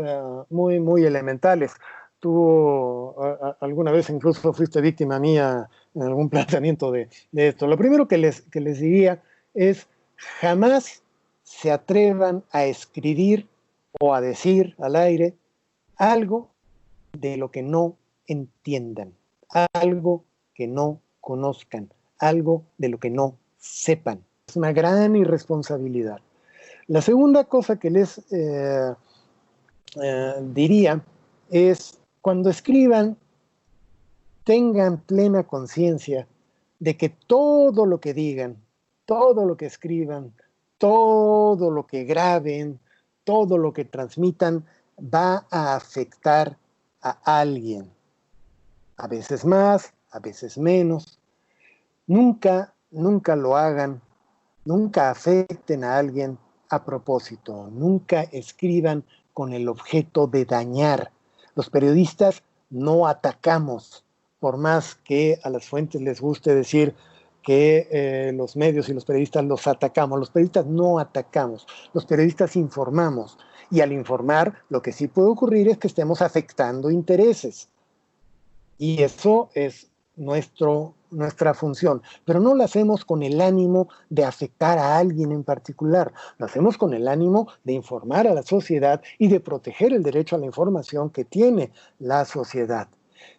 muy elementales. Tú alguna vez incluso fuiste víctima mía en algún planteamiento de esto. Lo primero que les diría es: jamás se atrevan a escribir o a decir al aire algo de lo que no entiendan, algo que no conozcan, algo de lo que no sepan. Es una gran irresponsabilidad. La segunda cosa que les diría es: cuando escriban, tengan plena conciencia de que todo lo que digan, todo lo que escriban, todo lo que graben, todo lo que transmitan va a afectar a alguien. A veces más, a veces menos. Nunca lo hagan, nunca afecten a alguien a propósito, nunca escriban con el objeto de dañar. Los periodistas no atacamos, por más que a las fuentes les guste decir que los medios y los periodistas los atacamos. Los periodistas no atacamos, los periodistas informamos, y al informar lo que sí puede ocurrir es que estemos afectando intereses, y eso es nuestra función, pero no lo hacemos con el ánimo de afectar a alguien en particular, lo hacemos con el ánimo de informar a la sociedad y de proteger el derecho a la información que tiene la sociedad.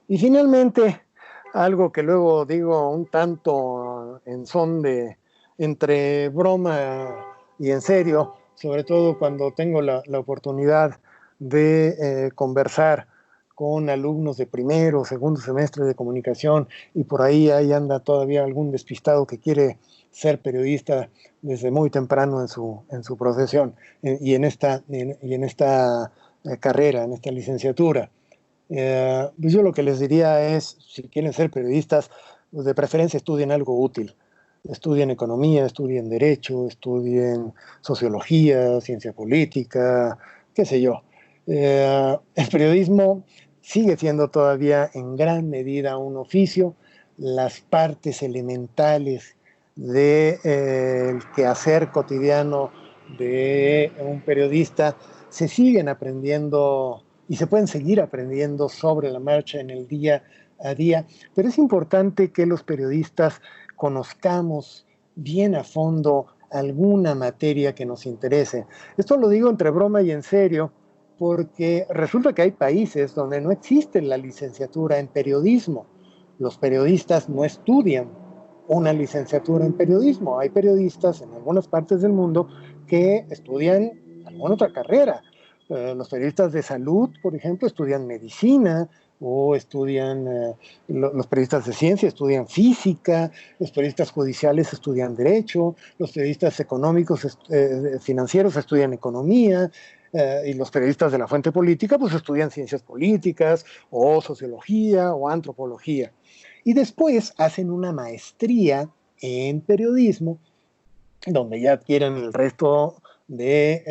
Y finalmente, algo que luego digo un tanto en son de entre broma y en serio, sobre todo cuando tengo la oportunidad de conversar con alumnos de primero o segundo semestre de comunicación, y por ahí anda todavía algún despistado que quiere ser periodista desde muy temprano en su profesión y en esta carrera, en esta licenciatura. Pues yo lo que les diría es: si quieren ser periodistas, pues de preferencia estudien algo útil. Estudien economía, estudien derecho, estudien sociología, ciencia política, qué sé yo. El periodismo sigue siendo todavía en gran medida un oficio. Las partes elementales del quehacer cotidiano de un periodista se siguen aprendiendo y se pueden seguir aprendiendo sobre la marcha en el día a día, pero es importante que los periodistas conozcamos bien a fondo alguna materia que nos interese. Esto lo digo entre broma y en serio, porque resulta que hay países donde no existe la licenciatura en periodismo. Los periodistas no estudian una licenciatura en periodismo. Hay periodistas en algunas partes del mundo que estudian alguna otra carrera. Los periodistas de salud, por ejemplo, estudian medicina, o estudian, los periodistas de ciencia estudian física, los periodistas judiciales estudian derecho, los periodistas económicos, financieros estudian economía, y los periodistas de la fuente política pues estudian ciencias políticas, o sociología, o antropología. Y después hacen una maestría en periodismo, donde ya adquieren el resto de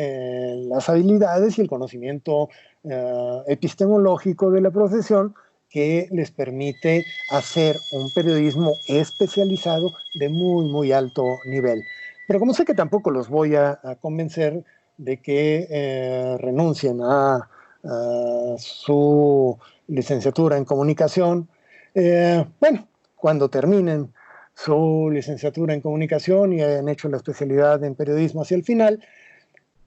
las habilidades y el conocimiento epistemológico de la profesión, que les permite hacer un periodismo especializado de muy, muy alto nivel. Pero como sé que tampoco los voy a convencer de que renuncien a su licenciatura en comunicación, bueno, cuando terminen su licenciatura en comunicación y han hecho la especialidad en periodismo hacia el final,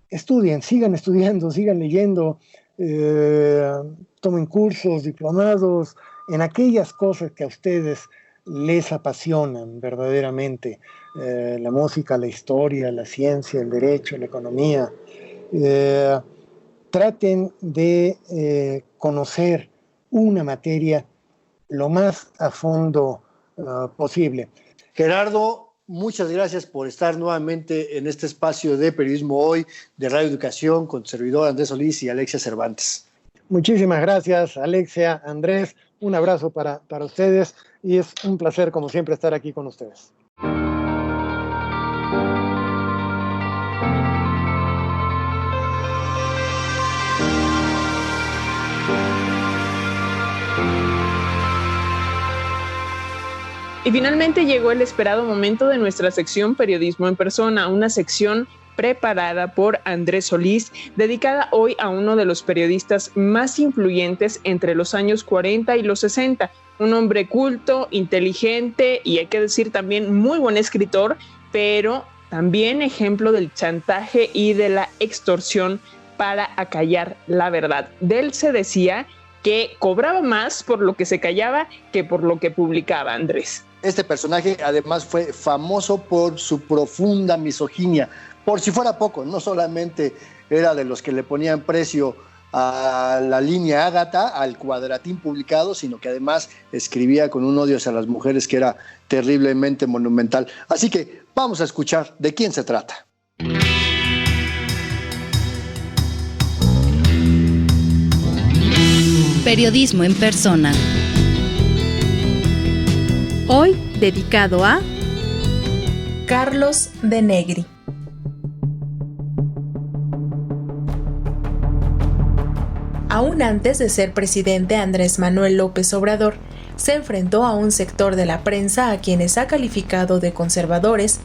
estudien, sigan estudiando, sigan leyendo, tomen cursos, diplomados en aquellas cosas que a ustedes les apasionan verdaderamente, la música, la historia, la ciencia, el derecho, la economía. Traten de conocer una materia lo más a fondo posible. Gerardo, muchas gracias por estar nuevamente en este espacio de Periodismo Hoy de Radio Educación con tu servidor Andrés Solís y Alexia Cervantes. Muchísimas gracias, Alexia, Andrés. Un abrazo para ustedes y es un placer, como siempre, estar aquí con ustedes. Y finalmente llegó el esperado momento de nuestra sección Periodismo en Persona, una sección preparada por Andrés Solís, dedicada hoy a uno de los periodistas más influyentes entre los años 40 y los 60, un hombre culto, inteligente y hay que decir también muy buen escritor, pero también ejemplo del chantaje y de la extorsión para acallar la verdad. De él se decía que cobraba más por lo que se callaba que por lo que publicaba, Andrés. Este personaje además fue famoso por su profunda misoginia. Por si fuera poco, no solamente era de los que le ponían precio a la línea Ágata, al cuadratín publicado, sino que además escribía con un odio hacia las mujeres que era terriblemente monumental. Así que vamos a escuchar de quién se trata. Periodismo en persona. Hoy dedicado a Carlos de Negri. Aún antes de ser presidente, Andrés Manuel López Obrador se enfrentó a un sector de la prensa a quienes ha calificado de conservadores,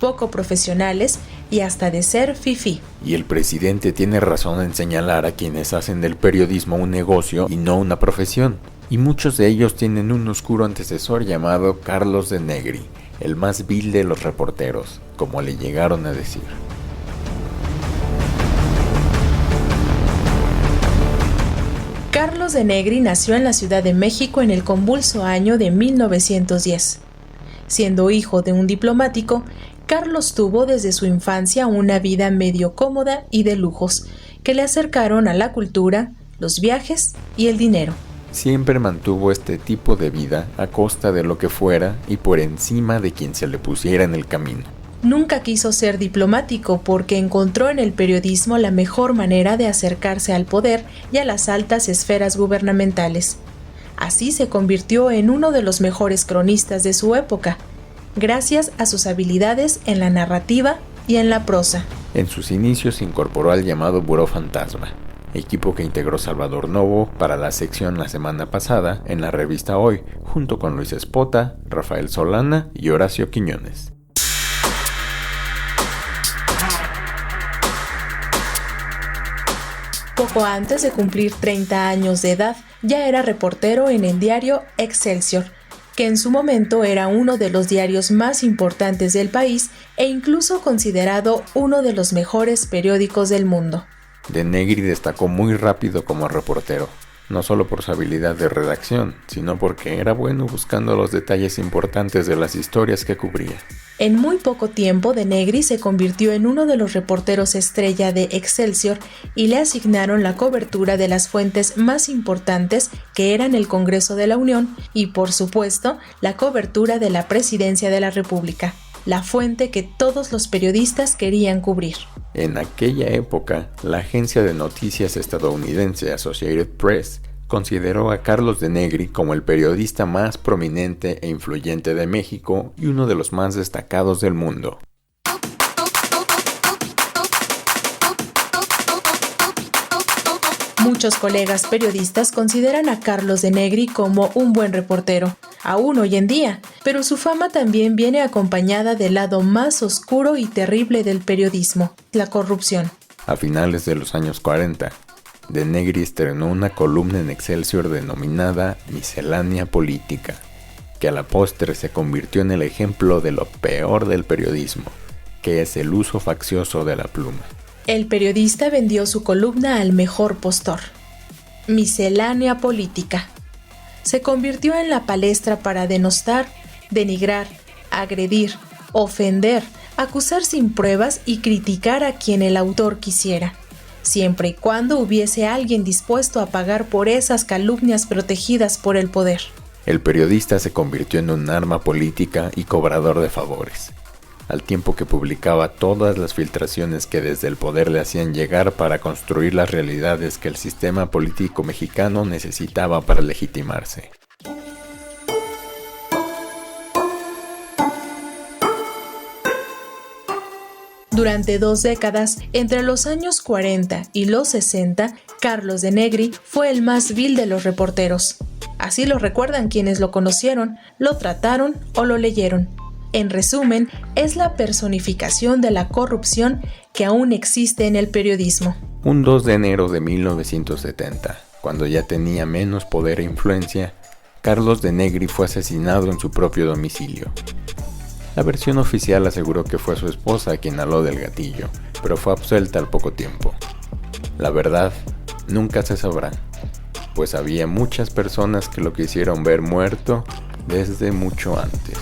poco profesionales y hasta de ser fifí. Y el presidente tiene razón en señalar a quienes hacen del periodismo un negocio y no una profesión. Y muchos de ellos tienen un oscuro antecesor llamado Carlos de Negri, el más vil de los reporteros, como le llegaron a decir. Carlos de Negri nació en la Ciudad de México en el convulso año de 1910. Siendo hijo de un diplomático, Carlos tuvo desde su infancia una vida medio cómoda y de lujos, que le acercaron a la cultura, los viajes y el dinero. Siempre mantuvo este tipo de vida a costa de lo que fuera y por encima de quien se le pusiera en el camino. Nunca quiso ser diplomático porque encontró en el periodismo la mejor manera de acercarse al poder y a las altas esferas gubernamentales. Así se convirtió en uno de los mejores cronistas de su época, gracias a sus habilidades en la narrativa y en la prosa. En sus inicios se incorporó al llamado Buró Fantasma, equipo que integró Salvador Novo para la sección la semana pasada en la revista Hoy, junto con Luis Espota, Rafael Solana y Horacio Quiñones. Poco antes de cumplir 30 años de edad, ya era reportero en el diario Excelsior, que en su momento era uno de los diarios más importantes del país e incluso considerado uno de los mejores periódicos del mundo. De Negri destacó muy rápido como reportero. no solo por su habilidad de redacción, sino porque era bueno buscando los detalles importantes de las historias que cubría. En muy poco tiempo, De Negri se convirtió en uno de los reporteros estrella de Excelsior y le asignaron la cobertura de las fuentes más importantes, que eran el Congreso de la Unión y, por supuesto, la cobertura de la Presidencia de la República, la fuente que todos los periodistas querían cubrir. En aquella época, la agencia de noticias estadounidense Associated Press consideró a Carlos De Negri como el periodista más prominente e influyente de México y uno de los más destacados del mundo. Muchos colegas periodistas consideran a Carlos De Negri como un buen reportero, aún hoy en día, pero su fama también viene acompañada del lado más oscuro y terrible del periodismo, la corrupción. A finales de los años 40, De Negri estrenó una columna en Excelsior denominada Miscelánea Política, que a la postre se convirtió en el ejemplo de lo peor del periodismo, que es el uso faccioso de la pluma. El periodista vendió su columna al mejor postor. Miscelánea Política. Se convirtió en la palestra para denostar, denigrar, agredir, ofender, acusar sin pruebas y criticar a quien el autor quisiera, siempre y cuando hubiese alguien dispuesto a pagar por esas calumnias protegidas por el poder. El periodista se convirtió en un arma política y cobrador de favores, al tiempo que publicaba todas las filtraciones que desde el poder le hacían llegar para construir las realidades que el sistema político mexicano necesitaba para legitimarse. Durante 2 décadas, entre los años 40 y los 60, Carlos De Negri fue el más vil de los reporteros. Así lo recuerdan quienes lo conocieron, lo trataron o lo leyeron. En resumen, es la personificación de la corrupción que aún existe en el periodismo. Un 2 de enero de 1970, cuando ya tenía menos poder e influencia, Carlos De Negri fue asesinado en su propio domicilio. La versión oficial aseguró que fue su esposa quien aló del gatillo, pero fue absuelta al poco tiempo. La verdad nunca se sabrá, pues había muchas personas que lo quisieron ver muerto desde mucho antes.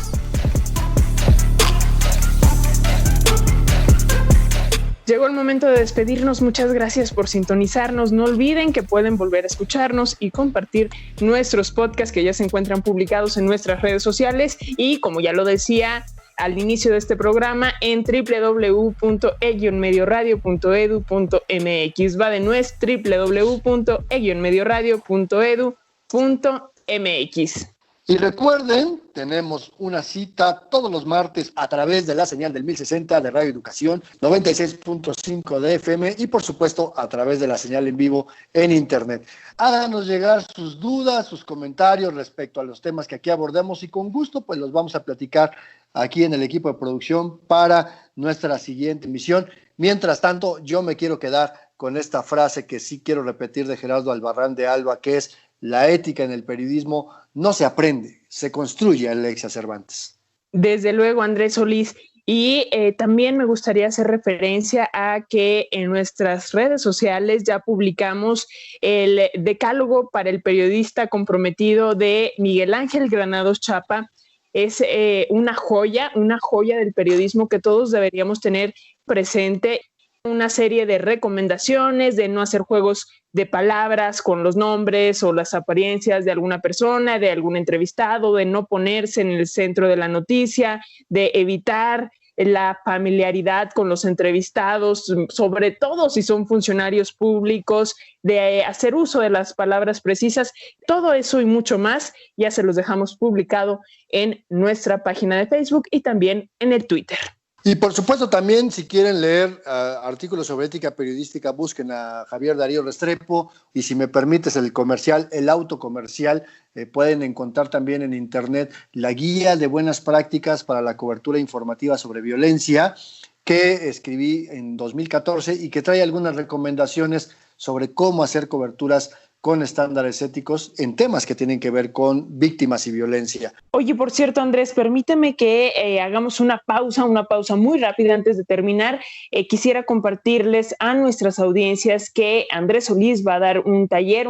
Llegó el momento de despedirnos. Muchas gracias por sintonizarnos. No olviden que pueden volver a escucharnos y compartir nuestros podcasts que ya se encuentran publicados en nuestras redes sociales y, como ya lo decía al inicio de este programa, en www.e-medioradio.edu.mx. Va de nuez, www.e-medioradio.edu.mx. Y recuerden, tenemos una cita todos los martes a través de la señal del 1060 de Radio Educación, 96.5 de FM y por supuesto a través de la señal en vivo en Internet. Háganos llegar sus dudas, sus comentarios respecto a los temas que aquí abordamos y con gusto pues los vamos a platicar aquí en el equipo de producción para nuestra siguiente emisión. Mientras tanto, yo me quiero quedar con esta frase que sí quiero repetir de Gerardo Albarrán de Alba, que es: la ética en el periodismo no se aprende, se construye, Alexia Cervantes. Desde luego, Andrés Solís. Y también me gustaría hacer referencia a que en nuestras redes sociales ya publicamos el decálogo para el periodista comprometido de Miguel Ángel Granados Chapa. Es una joya del periodismo que todos deberíamos tener presente. Una serie de recomendaciones de no hacer juegos de palabras con los nombres o las apariencias de alguna persona, de algún entrevistado, de no ponerse en el centro de la noticia, de evitar la familiaridad con los entrevistados, sobre todo si son funcionarios públicos, de hacer uso de las palabras precisas. Todo eso y mucho más ya se los dejamos publicado en nuestra página de Facebook y también en el Twitter. Y por supuesto también, si quieren leer artículos sobre ética periodística, busquen a Javier Darío Restrepo, y si me permites el comercial, el autocomercial, pueden encontrar también en internet la guía de buenas prácticas para la cobertura informativa sobre violencia que escribí en 2014 y que trae algunas recomendaciones sobre cómo hacer coberturas con estándares éticos en temas que tienen que ver con víctimas y violencia. Oye, por cierto, Andrés, permíteme que hagamos una pausa muy rápida antes de terminar. Quisiera compartirles a nuestras audiencias que Andrés Solís va a dar un taller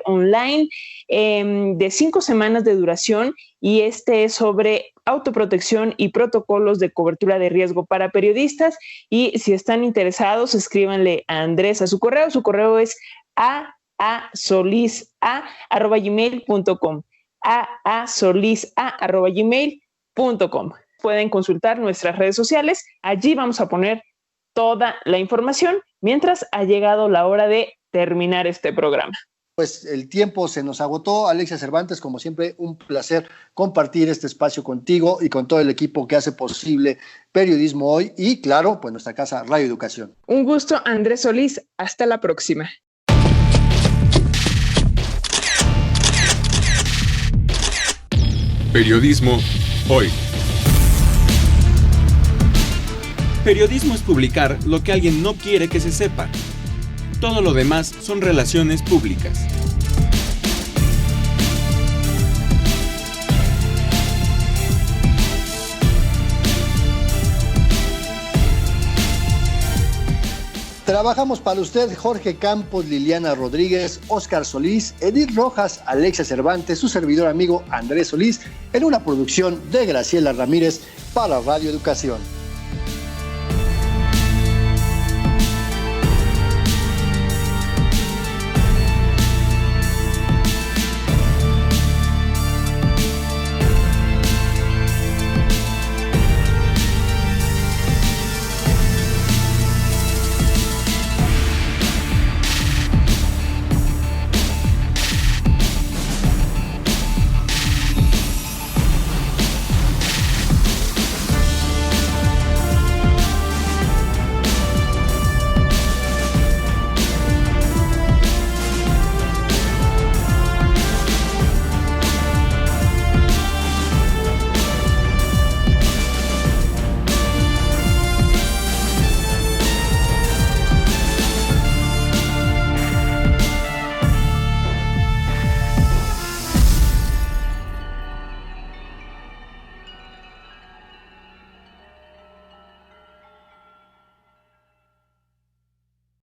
online de 5 semanas de duración, y este es sobre autoprotección y protocolos de cobertura de riesgo para periodistas. Y si están interesados, escríbanle a Andrés a su correo. Su correo es aasolisa@gmail.com. aasolisa@gmail.com. Pueden consultar nuestras redes sociales. Allí vamos a poner toda la información, mientras ha llegado la hora de terminar este programa. Pues el tiempo se nos agotó. Alexia Cervantes, como siempre, un placer compartir este espacio contigo y con todo el equipo que hace posible Periodismo Hoy y, claro, pues nuestra casa Radio Educación. Un gusto, Andrés Solís. Hasta la próxima. Periodismo Hoy. Periodismo es publicar lo que alguien no quiere que se sepa. Todo lo demás son relaciones públicas. Trabajamos para usted Jorge Campos, Liliana Rodríguez, Óscar Solís, Edith Rojas, Alexia Cervantes, su servidor amigo Andrés Solís, en una producción de Graciela Ramírez para Radio Educación.